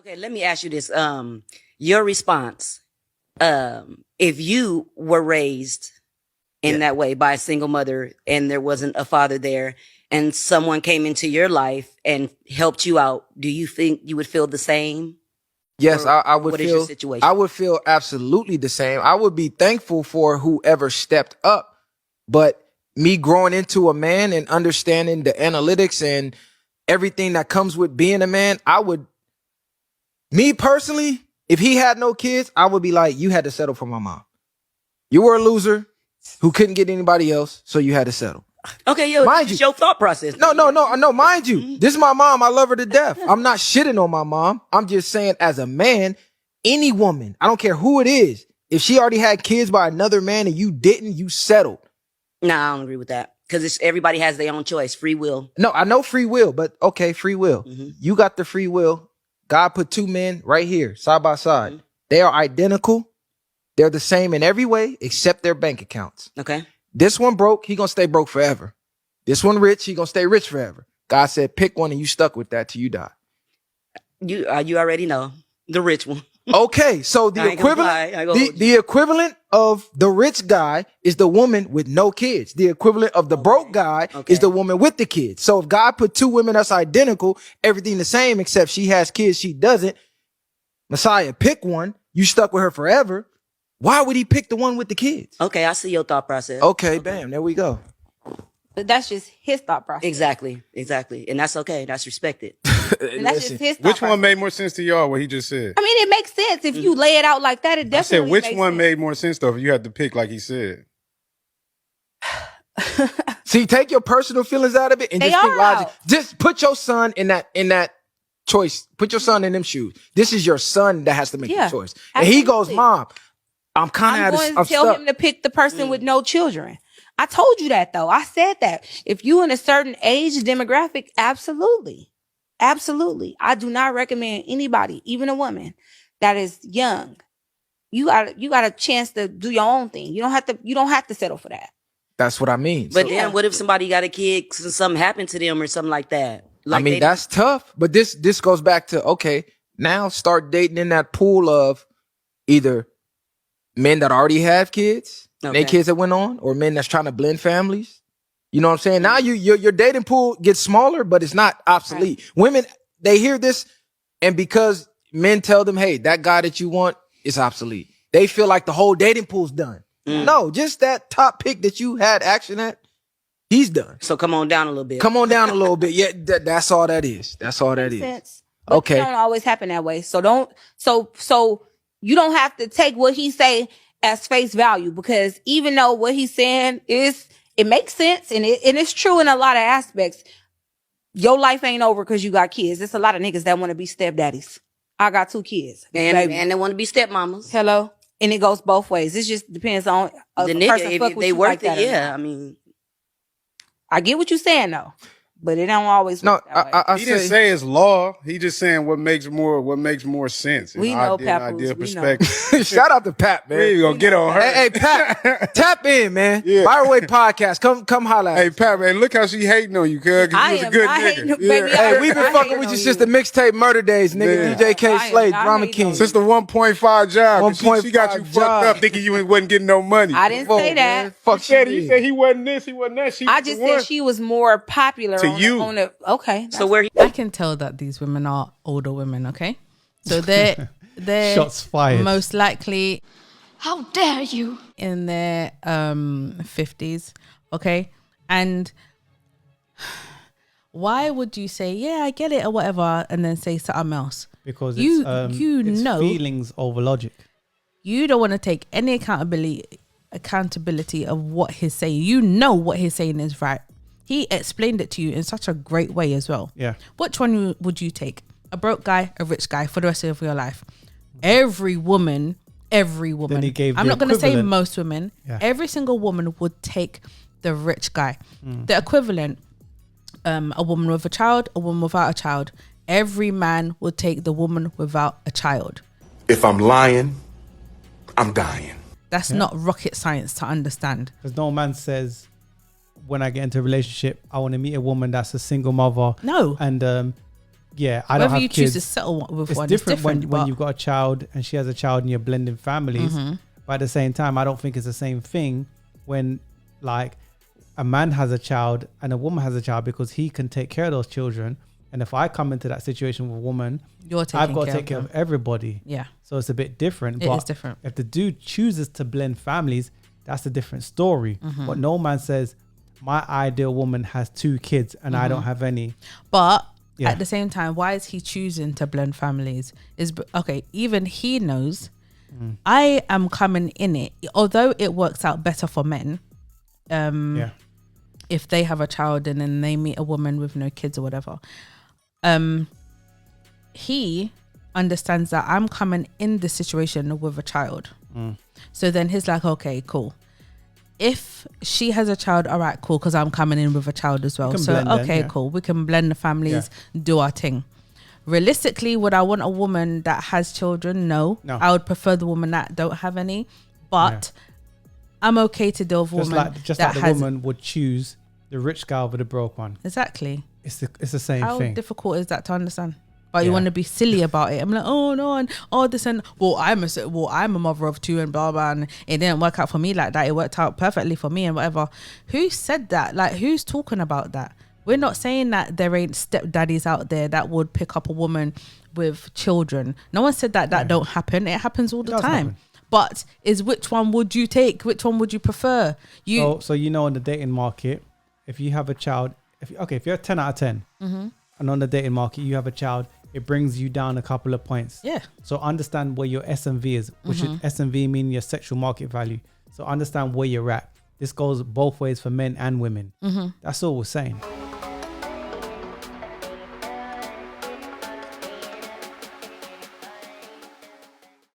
Okay, let me ask you this. Your response, if you were raised in that way by a single mother and there wasn't a father there and someone came into your life and helped you out, do you think you would feel the same? Yes, I would what feel. Is your situation? I would feel absolutely the same. I would be thankful for whoever stepped up, but me growing into a man and understanding the analytics and everything that comes with being a man, me personally, if he had no kids, I would be like, you had to settle for my mom. You were a loser who couldn't get anybody else, so you had to settle. Okay, it's your thought process. No, mind you, this is my mom. I love her to death. I'm not shitting on my mom. I'm just saying, as a man, any woman, I don't care who it is, if she already had kids by another man and you didn't, you settled. Nah, I don't agree with that. Because everybody has their own choice, free will. No, I know free will, but okay, free will. Mm-hmm. You got the free will. God put two men right here, side by side. Mm-hmm. They are identical. They're the same in every way except their bank accounts. Okay. This one broke, he gonna stay broke forever. This one rich, he gonna stay rich forever. God said, pick one and you stuck with that till you die. You already know the rich one. Okay, so the equivalent of the rich guy is the woman with no kids. The equivalent of the broke guy is the woman with the kids. So if God put two women that's identical, everything the same except she has kids, she doesn't. Messiah, pick one. You stuck with her forever. Why would he pick the one with the kids? Okay, I see your thought process. Okay, bam, there we go. But that's just his thought process. Exactly. And that's okay. That's respected. And that's just his thought Which process. one made more sense to y'all, what he just said? I mean, it makes sense. If you lay it out like that, it definitely I said, which makes one sense. made more sense, though, if you had to pick like he said? See, take your personal feelings out of it and just think logic. Just put your son in that choice. Put your son in them shoes. This is your son that has to make the choice. Absolutely. And he goes, Mom, I'm going to tell him to pick the person with no children. I told you that, though. I said that. If you in a certain age demographic, absolutely. Absolutely. I do not recommend anybody, even a woman that is young. You got a chance to do your own thing. You don't have to settle for that. That's what I mean. But then what if somebody got a kid and something happened to them or something like that? Like, I mean, that's tough. But this goes back to, okay, now start dating in that pool of either men that already have kids, and their kids that went on, or men that's trying to blend families. You know what I'm saying? Now your dating pool gets smaller, but it's not obsolete. Right. Women, they hear this, and because men tell them, hey, that guy that you want is obsolete, they feel like the whole dating pool's done. No, just that top pick that you had action at, he's done. So come on down a little bit. Come on down a little bit. Yeah, that's all that is. That's all that is. Sense. But okay. It don't always happen that way. So you don't have to take what he say as face value, because even though what he's saying it makes sense and it's true in a lot of aspects. Your life ain't over because you got kids. There's a lot of niggas that want to be stepdaddies. I got 2 kids. And they want to be stepmamas. Hello? And it goes both ways. It just depends on the nigga, if they worth it, yeah. I mean, I get what you're saying, though. But it don't always work that way. He didn't say it's law. He just saying what makes more sense. We know, Papoose. Perspective. Shout out to Pat, man. We gonna get on her. Hey, Pat, tap in, man. Yeah. Byway Podcast. Come holla. Hey, Pat, man, look how she hating on you, cuz. You was a good nigga. Baby, hey, we've been fucking with you since the mixtape Murder Days, nigga. Yeah. DJ K Slade, Drama King. Since the 1.5 job. She got you fucked up thinking you wasn't getting no money. I didn't say that. Man. Fuck you said he wasn't this, he wasn't that. I just said she was more popular to you. Okay. So I can tell that these women are older women, okay? So they're shots fired. Most likely, how dare you, in their 50s, okay? And why would you say, yeah, I get it or whatever, and then say something else? Because it's feelings over logic. You don't want to take any accountability of what he's saying. You know what he's saying is right. He explained it to you in such a great way as well. Yeah. Which one would you take? A broke guy, a rich guy for the rest of your life? Every woman. I'm not going to say most women. Yeah. Every single woman would take the rich guy. The equivalent, a woman with a child, a woman without a child. Every man would take the woman without a child. If I'm lying, I'm dying. That's not rocket science to understand. Because no man says, when I get into a relationship, I want to meet a woman that's a single mother. No. And Yeah, I don't have Whether you choose kids. to settle with It's one, different, it's different when you've got a child and she has a child and you're blending families. But at the same time, I don't think it's the same thing when like a man has a child and a woman has a child, because he can take care of those children. And if I come into that situation with a woman, I've got to take care of everybody. Yeah. So it's a bit different. It is different. If the dude chooses to blend families, that's a different story. But no man says, my ideal woman has 2 kids and I don't have any. But at the same time, why is he choosing to blend families? Okay, even he knows I am coming in it, although it works out better for men. If they have a child and then they meet a woman with no kids or whatever, he understands that I'm coming in this situation with a child. So then he's like, okay, cool. If she has a child, all right, cool, because I'm coming in with a child as well. So, okay, cool. We can blend the families, do our thing. Realistically, would I want a woman that has children? No. I would prefer the woman that don't have any. But I'm okay to deal with a woman just like the woman would choose the rich guy over the broke one. Exactly. It's the same thing. How difficult is that to understand? But you want to be silly about it. I'm like, oh no, and this and I'm a mother of 2 and blah blah, and it didn't work out for me like that. It worked out perfectly for me and whatever. Who said that? Like, who's talking about that? We're not saying that there ain't stepdaddies out there that would pick up a woman with children. No one said that don't happen. It happens all the time. Happen. But which one would you take? Which one would you prefer? So in the dating market, if you have a child, if you're a 10 out of 10, and on the dating market you have a child, it brings you down a couple of points. Yeah. So understand where your SMV is, which is SMV meaning your sexual market value. So understand where you're at. This goes both ways for men and women. That's all we're saying.